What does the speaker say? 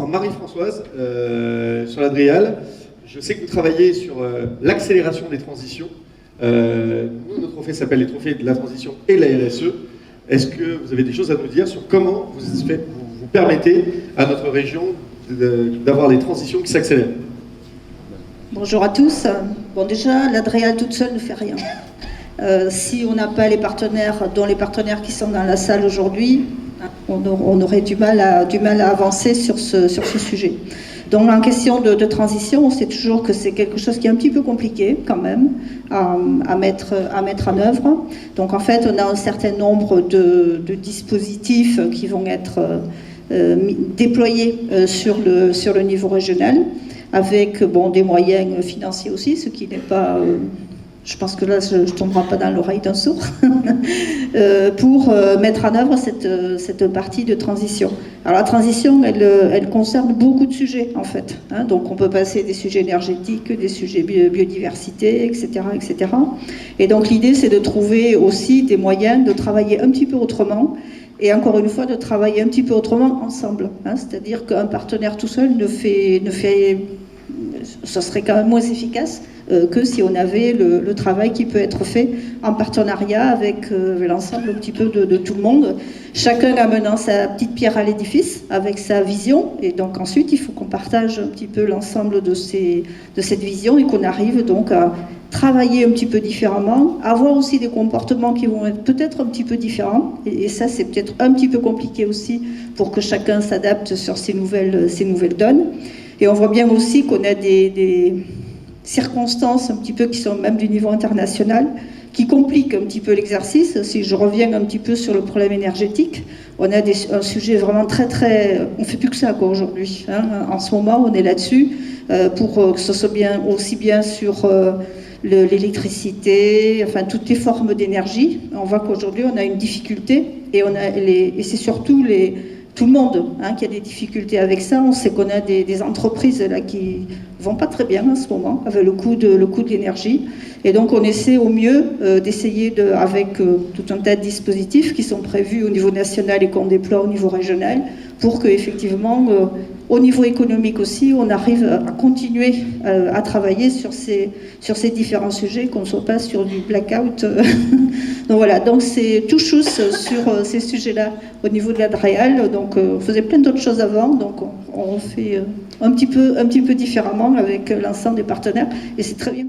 par Marie-Françoise sur l'Adrial. Je sais que vous travaillez sur l'accélération des transitions. Nous, notre trophée s'appelle les trophées de la transition et la RSE. Est-ce que vous avez des choses à nous dire sur comment vous permettez à notre région d'avoir des transitions qui s'accélèrent? Bonjour à tous. Bon, déjà, l'Adrial toute seule ne fait rien. Si on n'a pas les partenaires, dont les partenaires qui sont dans la salle aujourd'hui, on aurait du mal à avancer sur ce sujet. Donc en question de transition, on sait toujours que c'est quelque chose qui est un petit peu compliqué quand même à mettre en œuvre. Donc en fait, on a un certain nombre de dispositifs qui vont être déployés sur le niveau régional, avec des moyens financiers aussi, ce qui n'est pas... je pense que là, je ne tomberai pas dans l'oreille d'un sourd, pour mettre en œuvre cette partie de transition. Alors la transition, elle concerne beaucoup de sujets, en fait. Donc on peut passer des sujets énergétiques, des sujets biodiversité, etc., etc. Et donc l'idée, c'est de trouver aussi des moyens de travailler un petit peu autrement, et encore une fois, de travailler un petit peu autrement ensemble. C'est-à-dire qu'un partenaire tout seul ce serait quand même moins efficace que si on avait le travail qui peut être fait en partenariat avec l'ensemble un petit peu de tout le monde, chacun amenant sa petite pierre à l'édifice avec sa vision, et donc ensuite il faut qu'on partage un petit peu l'ensemble de cette vision et qu'on arrive donc à travailler un petit peu différemment, avoir aussi des comportements qui vont être peut-être un petit peu différents, et ça c'est peut-être un petit peu compliqué aussi pour que chacun s'adapte sur ces nouvelles donnes. Et on voit bien aussi qu'on a des circonstances un petit peu qui sont même du niveau international, qui compliquent un petit peu l'exercice. Si je reviens un petit peu sur le problème énergétique, on a un sujet vraiment très... On ne fait plus que ça aujourd'hui. En ce moment, on est là-dessus pour que ce soit aussi bien sur l'électricité, enfin toutes les formes d'énergie. On voit qu'aujourd'hui, on a une difficulté, et c'est surtout tout le monde qui a des difficultés avec ça. On sait qu'on a des entreprises là qui vont pas très bien en ce moment avec le coût de l'énergie, et donc on essaie au mieux d'essayer avec tout un tas de dispositifs qui sont prévus au niveau national et qu'on déploie au niveau régional pour que effectivement au niveau économique aussi on arrive à continuer à travailler sur ces différents sujets, qu'on ne soit pas sur du blackout. Donc voilà, donc c'est tout chose sur ces sujets-là au niveau de l'Adrial. Donc on faisait plein d'autres choses avant, donc on fait un petit peu différemment avec l'ensemble des partenaires, et c'est très bien.